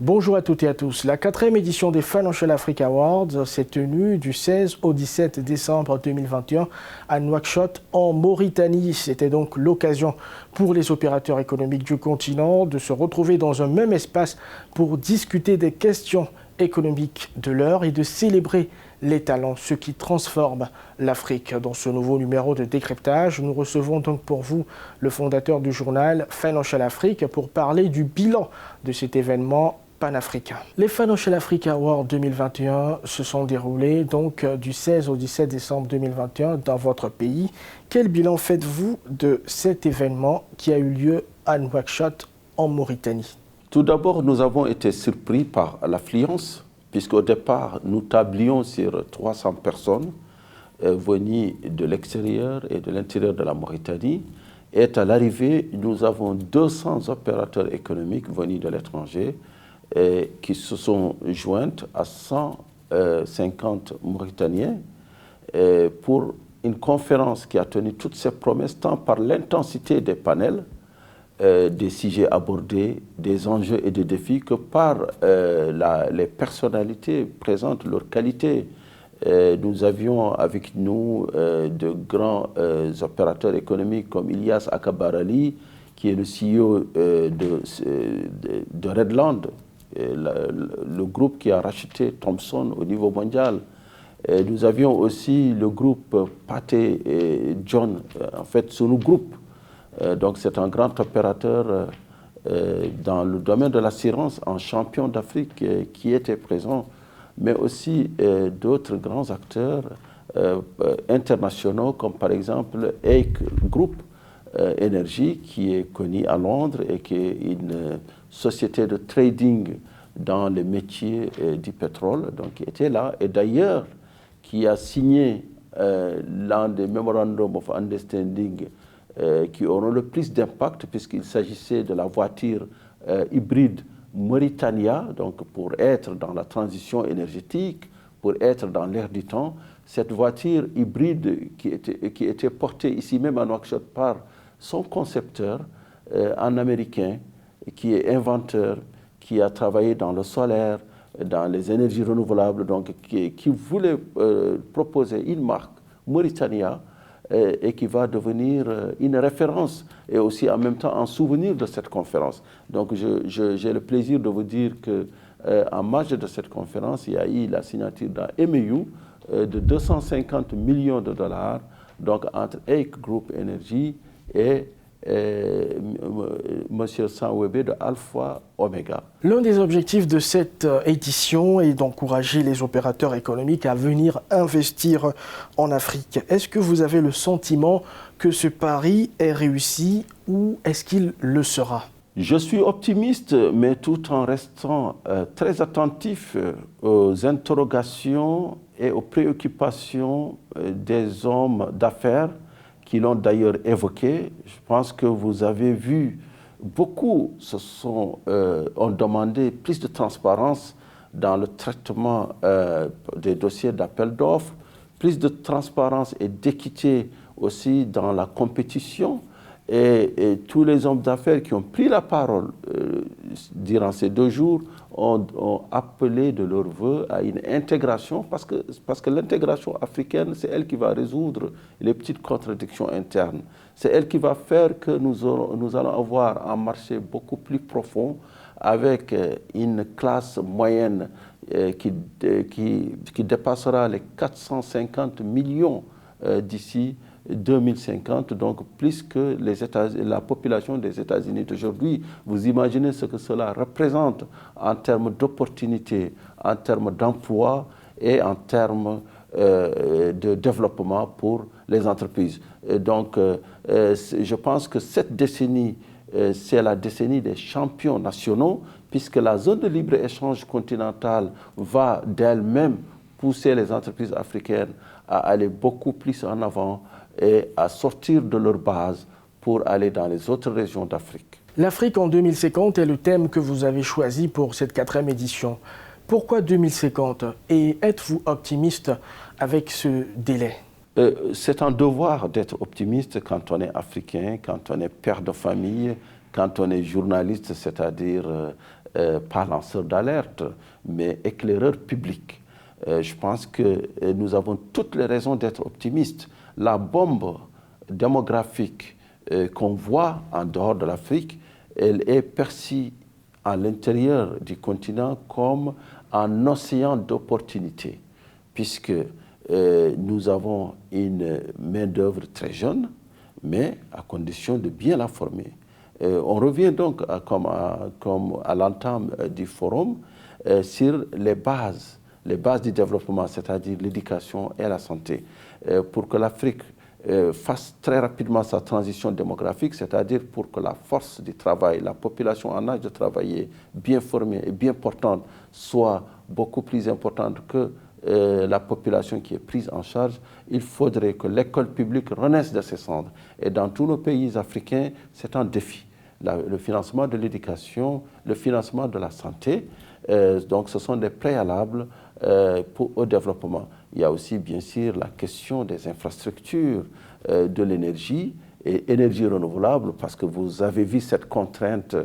Bonjour à toutes et à tous. La 4e édition des Financial Africa Awards s'est tenue du 16 au 17 décembre 2021 à Nouakchott en Mauritanie. C'était donc l'occasion pour les opérateurs économiques du continent de se retrouver dans un même espace pour discuter des questions économiques de l'heure et de célébrer les talents, ce qui transforme l'Afrique. Dans ce nouveau numéro de décryptage, nous recevons donc pour vous le fondateur du journal Financial Africa pour parler du bilan de cet événement panafricain. Les Financial Africa Awards 2021 se sont déroulés donc du 16 au 17 décembre 2021 dans votre pays. Quel bilan faites-vous de cet événement qui a eu lieu à Nouakchott en Mauritanie? Tout d'abord, nous avons été surpris par l'affluence, puisqu'au départ, nous tablions sur 300 personnes venues de l'extérieur et de l'intérieur de la Mauritanie. Et à l'arrivée, nous avons 200 opérateurs économiques venus de l'étranger qui se sont joints à 150 Mauritaniens pour une conférence qui a tenu toutes ses promesses, tant par l'intensité des panels, des sujets abordés, des enjeux et des défis, que par les personnalités présentes, leur qualité. Nous avions avec nous de grands opérateurs économiques comme Ilyas Akabarali, qui est le CEO de Redland, le groupe qui a racheté Thomson au niveau mondial. Nous avions aussi le groupe Pathé et John, en fait, Sunu Group. Donc c'est un grand opérateur dans le domaine de l'assurance, un champion d'Afrique qui était présent, mais aussi d'autres grands acteurs internationaux, comme par exemple Eik Group Energy, qui est connu à Londres et qui est une société de trading dans les métiers du pétrole, donc qui était là, et d'ailleurs qui a signé l'un des Memorandum of Understanding qui auront le plus d'impact, puisqu'il s'agissait de la voiture hybride Mauritania, donc pour être dans la transition énergétique, pour être dans l'air du temps. Cette voiture hybride qui était portée ici même à Nouakchott par son concepteur, un Américain, qui est inventeur, qui a travaillé dans le solaire, dans les énergies renouvelables, donc qui voulait proposer une marque Mauritania et qui va devenir une référence et aussi en même temps un souvenir de cette conférence. Donc j'ai le plaisir de vous dire qu'en marge de cette conférence, il y a eu la signature d'un MOU de 250 millions de dollars, donc entre Eik Group Energy et Monsieur Sanwebe de Alpha Omega. L'un des objectifs de cette édition est d'encourager les opérateurs économiques à venir investir en Afrique. Est-ce que vous avez le sentiment que ce pari est réussi ou est-ce qu'il le sera? Je suis optimiste, mais tout en restant très attentif aux interrogations et aux préoccupations des hommes d'affaires qui l'ont d'ailleurs évoqué. Je pense que vous avez vu, beaucoup ont demandé plus de transparence dans le traitement des dossiers d'appel d'offres, plus de transparence et d'équité aussi dans la compétition. Et tous les hommes d'affaires qui ont pris la parole durant ces 2 jours ont appelé de leur vœu à une intégration, parce que l'intégration africaine, c'est elle qui va résoudre les petites contradictions internes. C'est elle qui va faire que nous allons avoir un marché beaucoup plus profond, avec une classe moyenne qui dépassera les 450 millions d'ici 2050, donc plus que la population des États-Unis d'aujourd'hui. Vous imaginez ce que cela représente en termes d'opportunités, en termes d'emploi et en termes de développement pour les entreprises. Et donc, je pense que cette décennie, c'est la décennie des champions nationaux, puisque la zone de libre-échange continentale va d'elle-même pousser les entreprises africaines à aller beaucoup plus en avant et à sortir de leur base pour aller dans les autres régions d'Afrique. L'Afrique en 2050 est le thème que vous avez choisi pour cette 4e édition. Pourquoi 2050 et êtes-vous optimiste avec ce délai? C'est un devoir d'être optimiste quand on est africain, quand on est père de famille, quand on est journaliste, c'est-à-dire pas lanceur d'alerte, mais éclaireur public. Je pense que nous avons toutes les raisons d'être optimistes. La bombe démographique qu'on voit en dehors de l'Afrique, elle est perçue à l'intérieur du continent comme un océan d'opportunités, puisque nous avons une main-d'œuvre très jeune, mais à condition de bien la former. On revient donc, comme à l'entame du forum, sur les bases du développement, c'est-à-dire l'éducation et la santé, pour que l'Afrique fasse très rapidement sa transition démographique, c'est-à-dire pour que la force du travail, la population en âge de travailler, bien formée et bien portante, soit beaucoup plus importante que la population qui est prise en charge. Il faudrait que l'école publique renaisse de ses cendres. Et dans tous nos pays africains, c'est un défi. Le financement de l'éducation, le financement de la santé, donc ce sont des préalables au développement. Il y a aussi bien sûr la question des infrastructures, de l'énergie et énergie renouvelable, parce que vous avez vu cette contrainte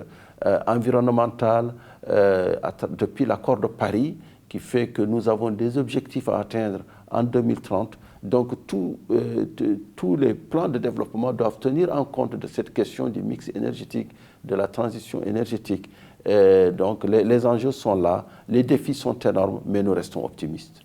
environnementale depuis l'accord de Paris, qui fait que nous avons des objectifs à atteindre en 2030. Donc tous les plans de développement doivent tenir en compte de cette question du mix énergétique, de la transition énergétique. Donc les enjeux sont là, les défis sont énormes, mais nous restons optimistes.